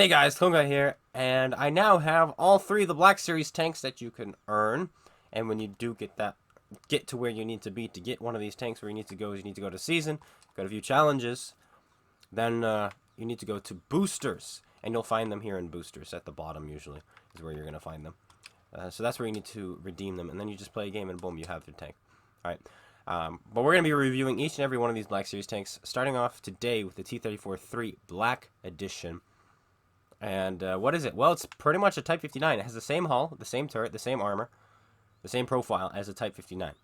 Hey guys, Kunga here, and I now have all three of the Black Series tanks that you can earn. And when you do get to where you need to be to get one of these tanks, where you need to go is you need to go to season, go to view challenges, then you need to go to boosters, and you'll find them here in boosters at the bottom. Usually is where you're gonna find them. So that's where you need to redeem them, and then you just play a game, and boom, you have your tank. All right. But we're going to be reviewing each and every one of these Black Series tanks, starting off today with the T-34-3 Black Edition. And what is it? Well, it's pretty much a Type 59. It has the same hull, the same turret, the same armor, the same profile as a Type 59.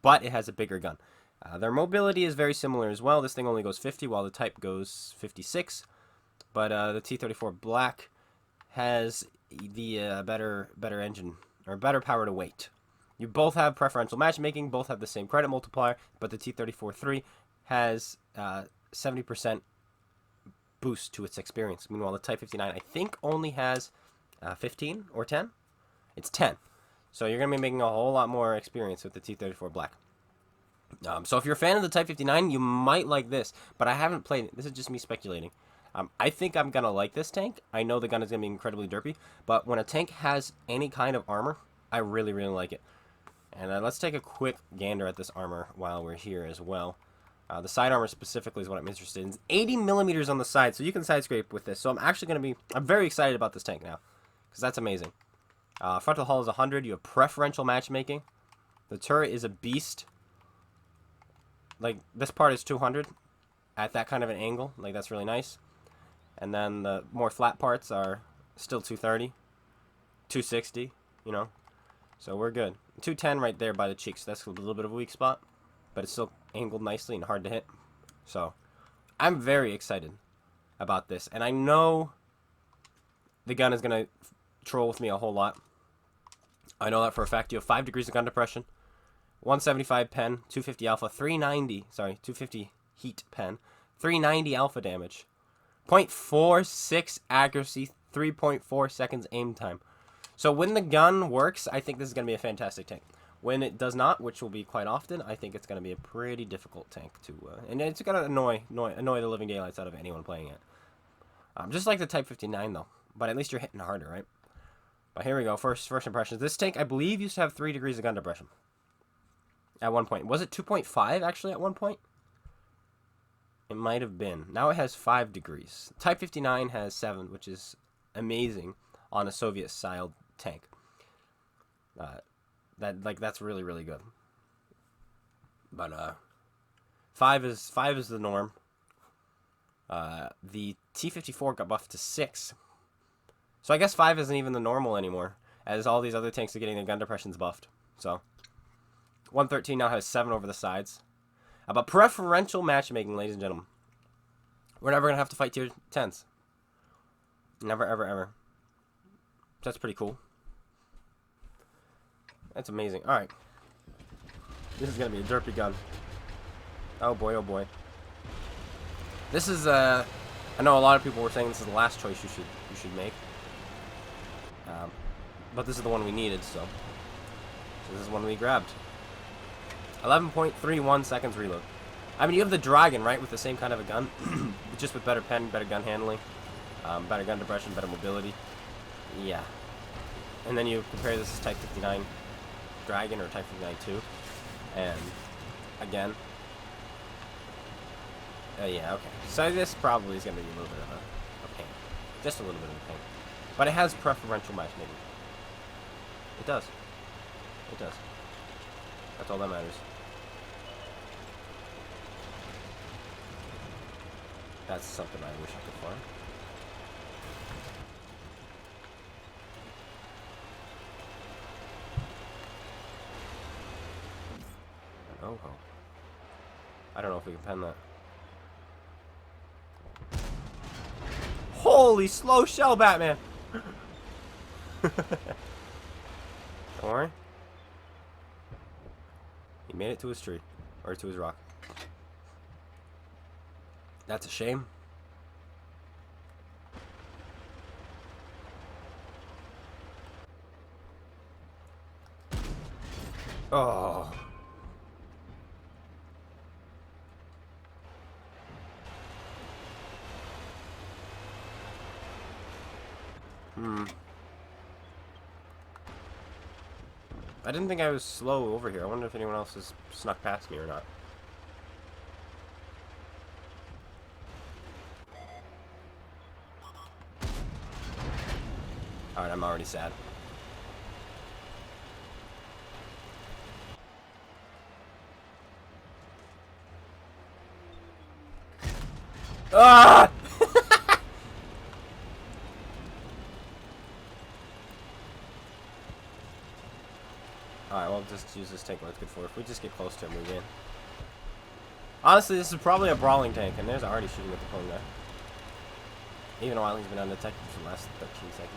But it has a bigger gun. Their mobility is very similar as well. This thing only goes 50, while the Type goes 56. But the T-34 Black has the better engine, or better power to weight. You both have preferential matchmaking, both have the same credit multiplier, but the T-34-3 has 70% boost to its experience. Meanwhile, the Type 59, I think, only has 15 or 10? It's 10. So you're going to be making a whole lot more experience with the T-34 Black. So if you're a fan of the Type 59, you might like this, but I haven't played it. This is just me speculating. I think I'm going to like this tank. I know the gun is going to be incredibly derpy, but when a tank has any kind of armor, I really, really like it. And let's take a quick gander at this armor while we're here as well. The side armor specifically is what I'm interested in. It's 80 millimeters on the side, so you can side scrape with this. So I'm very excited about this tank now, because that's amazing. Frontal hull is 100. You have preferential matchmaking. The turret is a beast. Like, this part is 200 at that kind of an angle. Like, that's really nice. And then the more flat parts are still 230, 260, you know. So we're good. 210 right there by the cheeks. That's a little bit of a weak spot, but it's still angled nicely and hard to hit. So I'm very excited about this, and I know the gun is going to troll with me a whole lot. I know that for a fact. You have 5 degrees of gun depression, 175 pen, 250 alpha, 250 heat pen, 390 alpha damage, 0.46 accuracy, 3.4 seconds aim time. So when the gun works, I think this is going to be a fantastic tank. When it does not, which will be quite often, I think it's going to be a pretty difficult tank to... and it's going to annoy the living daylights out of anyone playing it. Just like the Type 59, though. But at least you're hitting harder, right? But here we go. First impressions. This tank, I believe, used to have 3 degrees of gun depression. At one point. Was it 2.5, actually, at one point? It might have been. Now it has 5 degrees. Type 59 has 7, which is amazing on a Soviet-style tank. That's really, really good. But 5 is the norm. The T-54 got buffed to 6. So I guess 5 isn't even the normal anymore, as all these other tanks are getting their gun depressions buffed. So 113 now has 7 over the sides. But preferential matchmaking, ladies and gentlemen. We're never gonna have to fight tier 10s. Never, ever, ever. That's pretty cool. That's amazing. Alright. This is going to be a derpy gun. Oh boy, oh boy. This is, I know a lot of people were saying this is the last choice you should make. But this is the one we needed, so this is one we grabbed. 11.31 seconds reload. I mean, you have the Dragon, right, with the same kind of a gun. Just with better pen, better gun handling, better gun depression, better mobility. Yeah. And then you compare this to Type 59 Dragon or Type 59 2. And again. Yeah, okay. So this probably is going to be a little bit of a pain. Just a little bit of a pain. But it has preferential matchmaking. It does. It does. That's all that matters. That's something I wish I could farm. Oh, I don't know if we can pen that. Holy slow shell, Batman! Don't worry. He made it to his tree. Or to his rock. That's a shame. Oh. I didn't think I was slow over here. I wonder if anyone else has snuck past me or not. Alright, I'm already sad. Ah! Alright, well, just use this tank when it's good for. If we just get close to him, we win. Honestly, this is probably a brawling tank, and there's already shooting at the pwn guy. Even while he's been undetected for the last 13 seconds.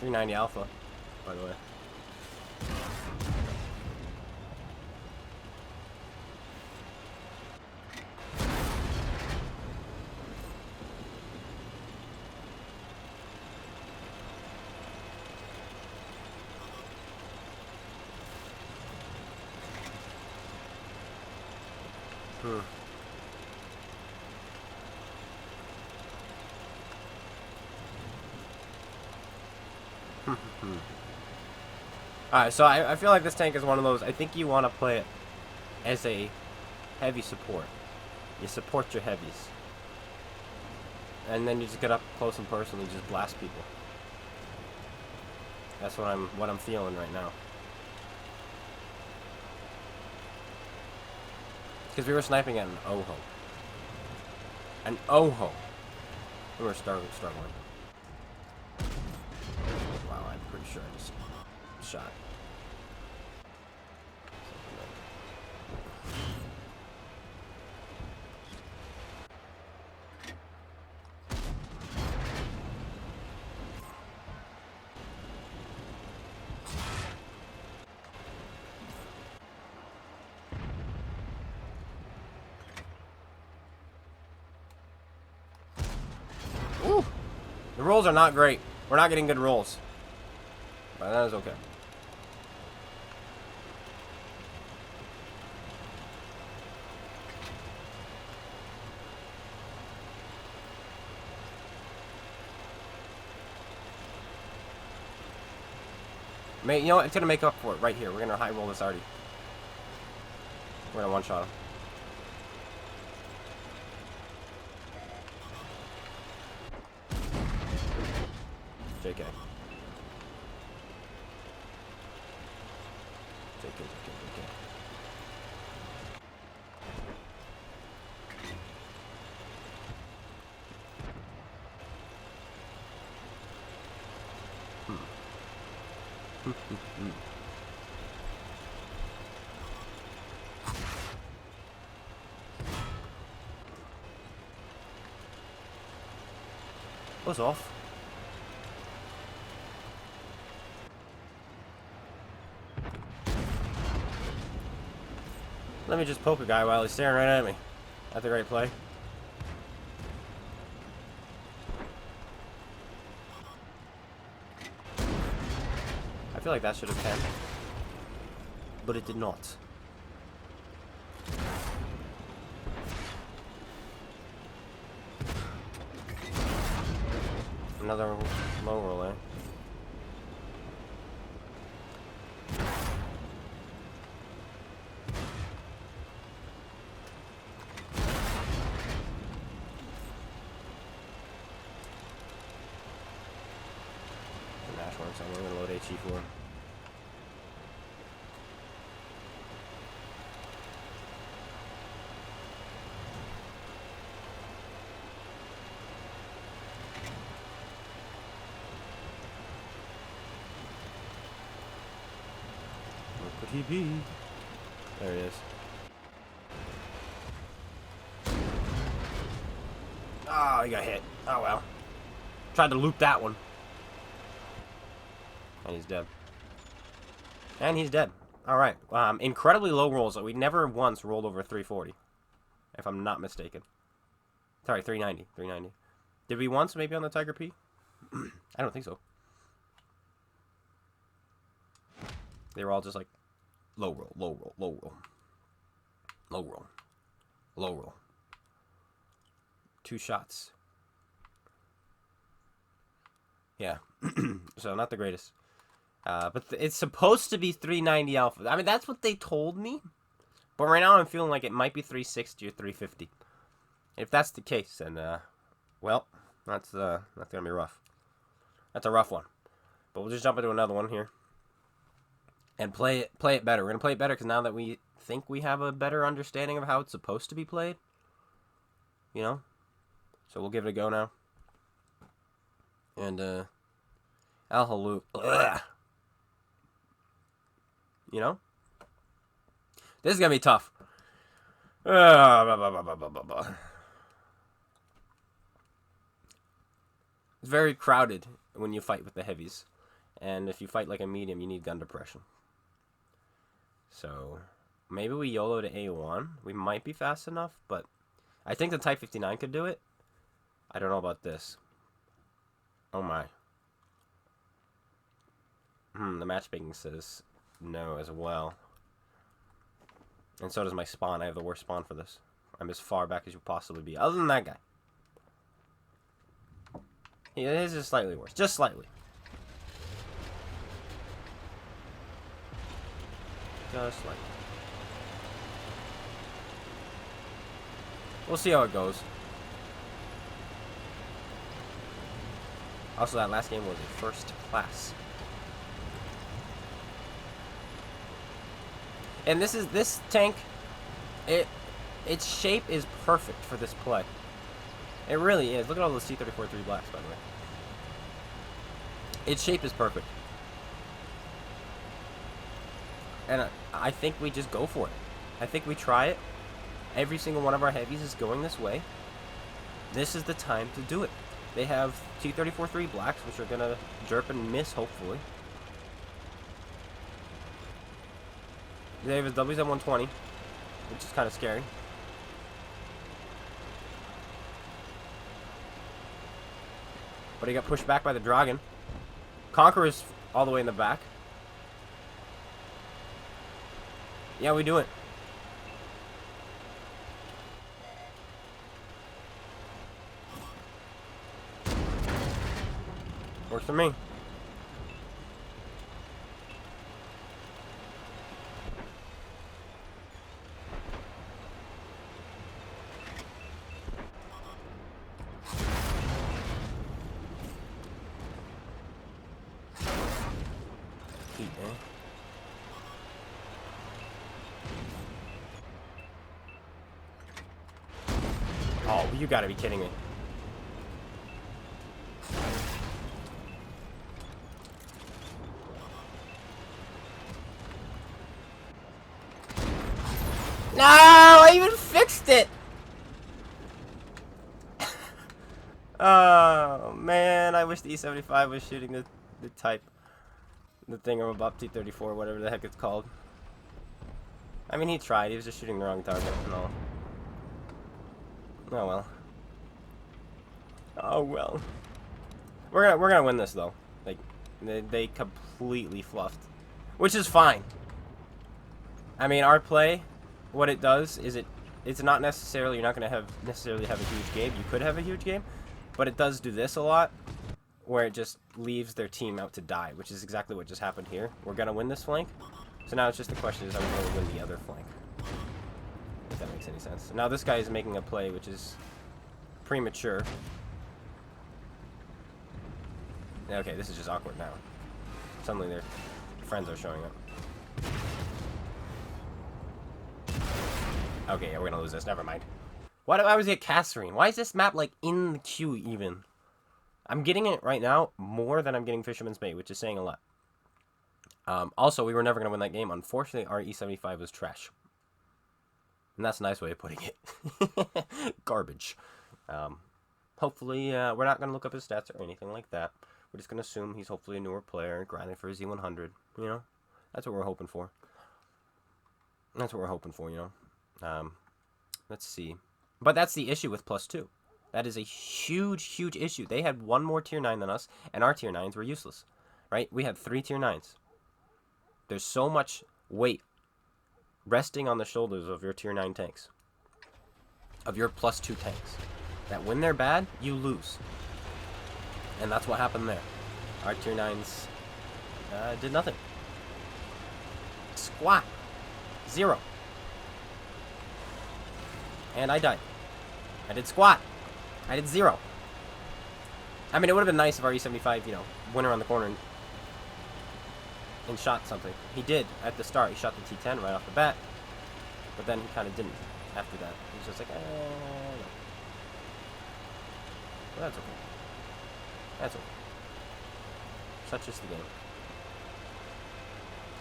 .390 Alpha, by the way. Alright, so I feel like this tank is one of those, I think you want to play it as a heavy support. You support your heavies. And then you just get up close and personal and just blast people. That's what I'm feeling right now. Because we were sniping at an Oho. An Oho. We were struggling. Wow, I'm pretty sure I just shot. Ooh. The rolls are not great. We're not getting good rolls. But that is okay. You know what? It's gonna make up for it right here. We're gonna high roll this already. We're gonna one-shot him. JK. JK. Was off. Let me just poke a guy while he's staring right at me. That's a great play. I feel like that should have 10. But it did not. Another low roll, eh? So I'm going to load HE4. Where could he be? There he is. Oh, he got hit. Oh well. Tried to loop that one. And he's dead. And he's dead. Alright. Incredibly low rolls. We never once rolled over 340. If I'm not mistaken. Sorry, 390. 390. Did we once maybe on the Tiger P? I don't think so. They were all just like low roll, low roll, low roll, low roll, low roll. 2 shots. Yeah. So not the greatest. But it's supposed to be 390 alpha. I mean, that's what they told me. But right now I'm feeling like it might be 360 or 350. If that's the case, then, well, that's going to be rough. That's a rough one. But we'll just jump into another one here. And play it better. We're going to play it better because now that we think we have a better understanding of how it's supposed to be played. You know? So we'll give it a go now. And, Al-Haluk. You know? This is going to be tough. It's very crowded when you fight with the heavies. And if you fight like a medium, you need gun depression. So, maybe we YOLO to A1. We might be fast enough, but I think the Type 59 could do it. I don't know about this. Oh my. The matchmaking says no as well. And so does my spawn. I have the worst spawn for this. I'm as far back as you possibly be. Other than that guy. His is slightly worse. Just slightly. Just slightly. We'll see how it goes. Also, that last game was a first class. And this tank, its shape is perfect for this play. It really is. Look at all those T-34-3 blacks, by the way. Its shape is perfect. And I think we just go for it. I think we try it. Every single one of our heavies is going this way. This is the time to do it. They have T-34-3 blacks, which are going to derp and miss, hopefully. They have his WZ-120, which is kind of scary. But he got pushed back by the Dragon. Conqueror's all the way in the back. Yeah, we do it. Works for me. Oh, you gotta be kidding me. No, I even fixed it. Oh man, I wish the E75 was shooting the type, the thingamabob T-34, whatever the heck it's called. I mean, he tried. He was just shooting the wrong target and all. Oh well. Oh well. We're gonna win this though. Like they completely fluffed, which is fine. I mean, our play, what it does is it's not necessarily, you're not gonna necessarily have a huge game. You could have a huge game, but it does do this a lot, where it just leaves their team out to die, which is exactly what just happened here. We're gonna win this flank, so now it's just the question is, are we gonna win the other flank? If that makes any sense. Now this guy is making a play which is premature. Okay, this is just awkward now. Suddenly their friends are showing up. Okay, yeah, we're gonna lose this. Never mind. Why do I always get Kasserine? Why is this map like in the queue even? I'm getting it right now more than I'm getting Fisherman's Bay, which is saying a lot. Also, we were never gonna win that game. Unfortunately, our E75 was trash. And that's a nice way of putting it. Garbage. Hopefully, we're not going to look up his stats or anything like that. We're just going to assume he's hopefully a newer player, grinding for his Z100. You know? That's what we're hoping for. That's what we're hoping for, you know? Let's see. But that's the issue with +2. That is a huge, huge issue. They had one more tier 9 than us, and our tier 9s were useless. Right? We had 3 tier 9s. There's so much weight resting on the shoulders of your tier 9 tanks. Of your +2 tanks. That when they're bad, you lose. And that's what happened there. Our tier 9s did nothing. Squat. 0. And I died. I did squat. I did 0. I mean, it would have been nice if our E75, you know, went around the corner and shot something. He did at the start. He shot the T-10 right off the bat. But then he kind of didn't after that. He was just like, no. But that's okay. That's okay. Such is the game.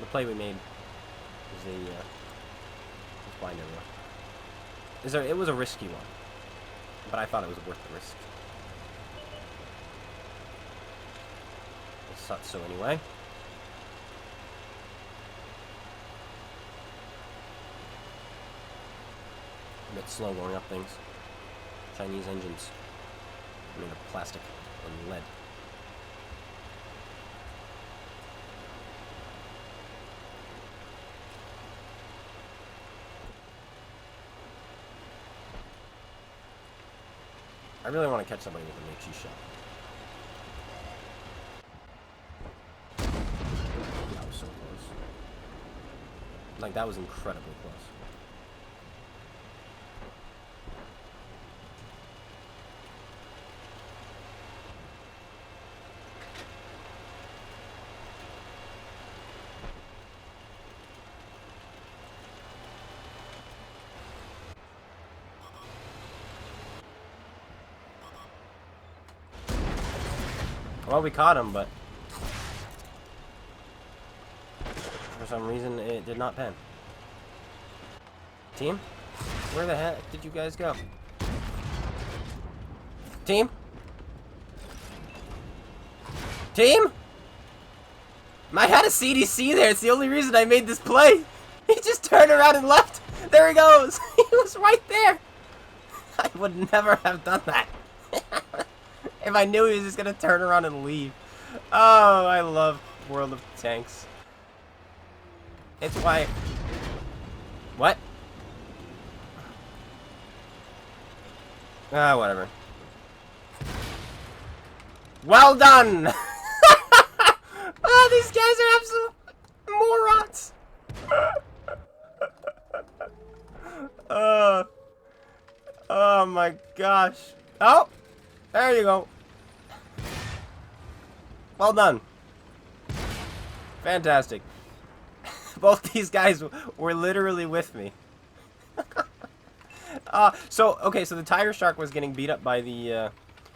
The play we made was let's blind everyone. It was a risky one. But I thought it was worth the risk. I thought so anyway. A bit slow going up things. Chinese engines made of plastic and lead. I really want to catch somebody with a makeshift shot. That was so close. Like, that was incredibly close. Well, we caught him, but for some reason it did not pen. Team? Where the heck did you guys go? Team? Team? I had a CDC there. It's the only reason I made this play. He just turned around and left. There he goes. He was right there. I would never have done that. If I knew he was just going to turn around and leave. Oh, I love World of Tanks. It's why... What? Ah, whatever. Well done! Oh, these guys are absolute morons! Oh my gosh. Oh! There you go. Well done. Fantastic. Both these guys were literally with me. Okay, so the Tiger Shark was getting beat up by the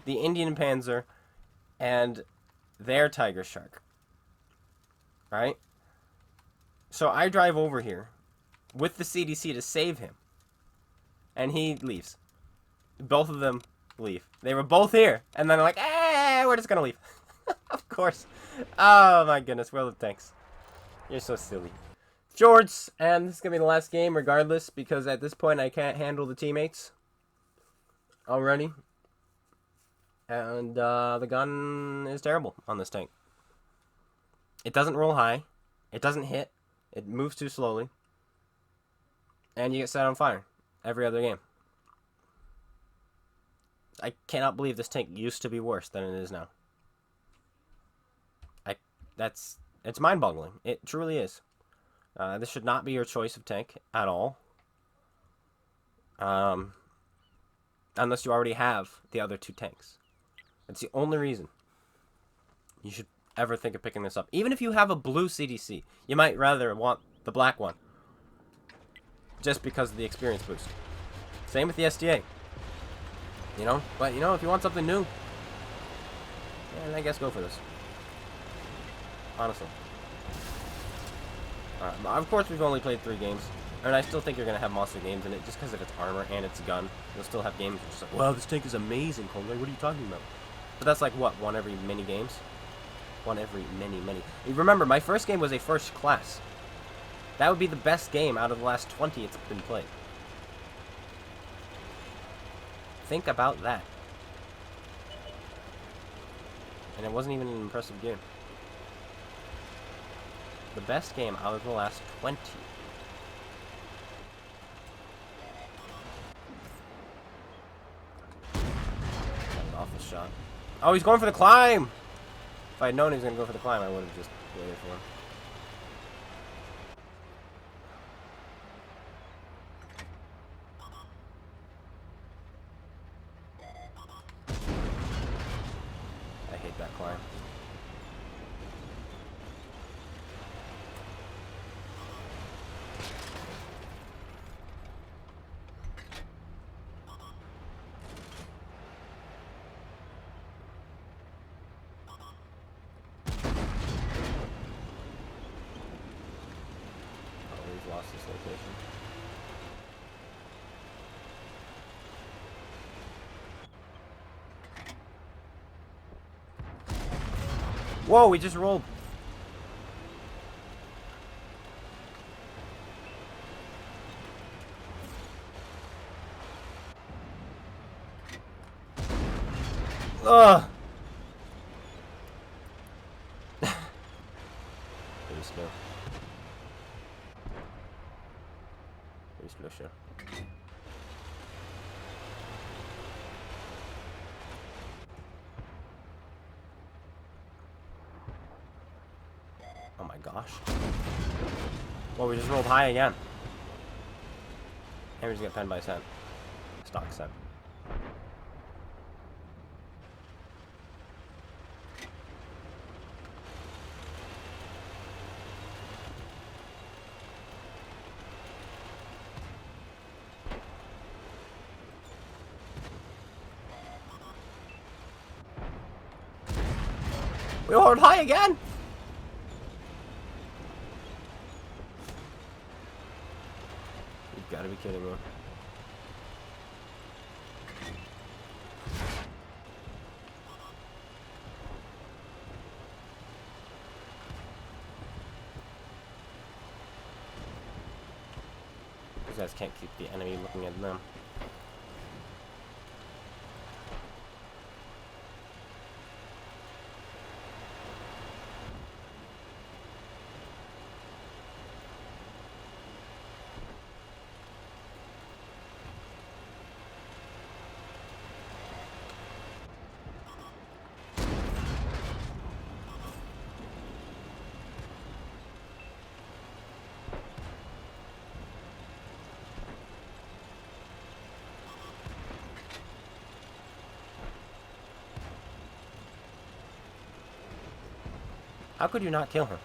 Indian Panzer and their Tiger Shark. Right? So I drive over here with the CDC to save him. And he leaves. Both of them leave. They were both here. And then they're like, we're just gonna leave. Of course. Oh my goodness, World of Tanks. You're so silly. Shorts, and this is gonna be the last game regardless, because at this point I can't handle the teammates already. And the gun is terrible on this tank. It doesn't roll high. It doesn't hit. It moves too slowly. And you get set on fire every other game. I cannot believe this tank used to be worse than it is now. It's mind-boggling. It truly is. This should not be your choice of tank at all. Unless you already have the other two tanks. That's the only reason you should ever think of picking this up. Even if you have a blue CDC, you might rather want the black one. Just because of the experience boost. Same with the SDA. You know? But, you know, if you want something new, yeah, I guess go for this. Honestly. Of course, we've only played 3 games. And I still think you're going to have monster games in it just because of its armor and its gun. You'll still have games which are like, wow, this tank is amazing, Cole. Like, what are you talking about? But that's like, what, one every many games? One every many. Remember, my first game was a first class. That would be the best game out of the last 20 it's been played. Think about that. And it wasn't even an impressive game. The best game out of the last 20. That was an awful shot. Oh, he's going for the climb! If I had known he was going to go for the climb, I would have just waited for him. I hate that climb. Lost this location. Whoa, we just rolled. Ugh. Pretty slow. Pretty slow show. Oh my gosh. Well, we just rolled high again. And we just got pinned by Sen. Stock Sen. We rolled high again! You've got to be kidding me. These guys can't keep the enemy looking at them. How could you not kill him?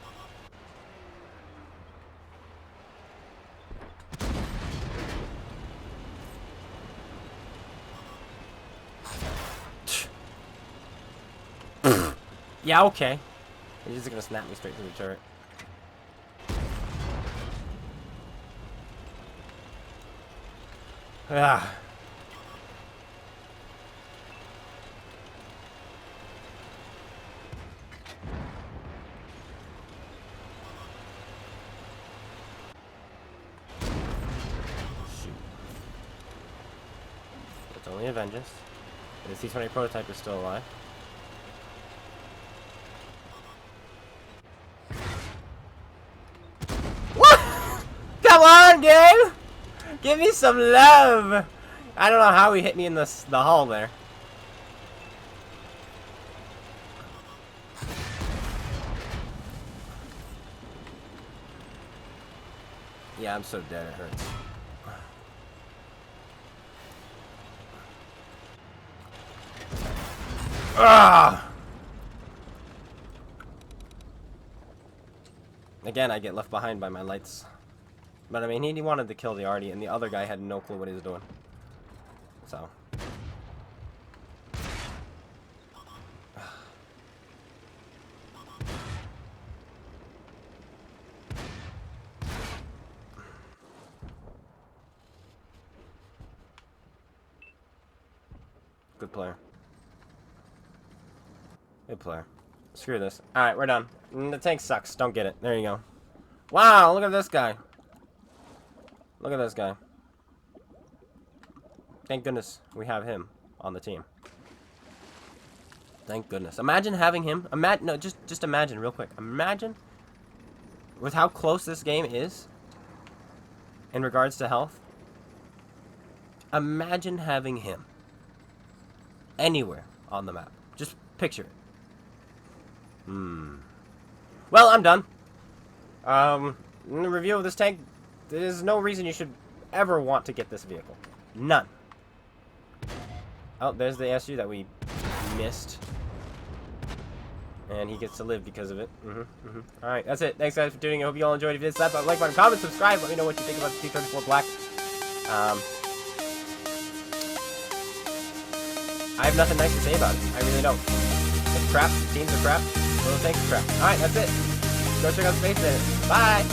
Yeah, okay. He's just gonna snap me straight through the turret. Ah. It's only a vengeance. The C-20 prototype is still alive. What? Come on, game! Give me some love! I don't know how he hit me in the hull there. Yeah, I'm so dead, it hurts. Ah! Again, I get left behind by my lights. But I mean, he wanted to kill the arty, and the other guy had no clue what he was doing. So. Good player. Good player. Screw this. Alright, we're done. The tank sucks. Don't get it. There you go. Wow, look at this guy. Look at this guy. Thank goodness we have him on the team. Thank goodness. Imagine having him. No, just imagine real quick. Imagine with how close this game is in regards to health. Imagine having him anywhere on the map. Just picture it. Well, I'm done. In the review of this tank, there's no reason you should ever want to get this vehicle. None. Oh, there's the SU that we missed. And he gets to live because of it. Alright, that's it. Thanks, guys, for tuning in. I hope you all enjoyed. If you did, slap that like button, comment, subscribe. Let me know what you think about the T-34 Black. I have nothing nice to say about it. I really don't. It's crap. Teams are crap. Little tanks are crap. Alright, that's it. Go check out SpaceBANDIT. Bye!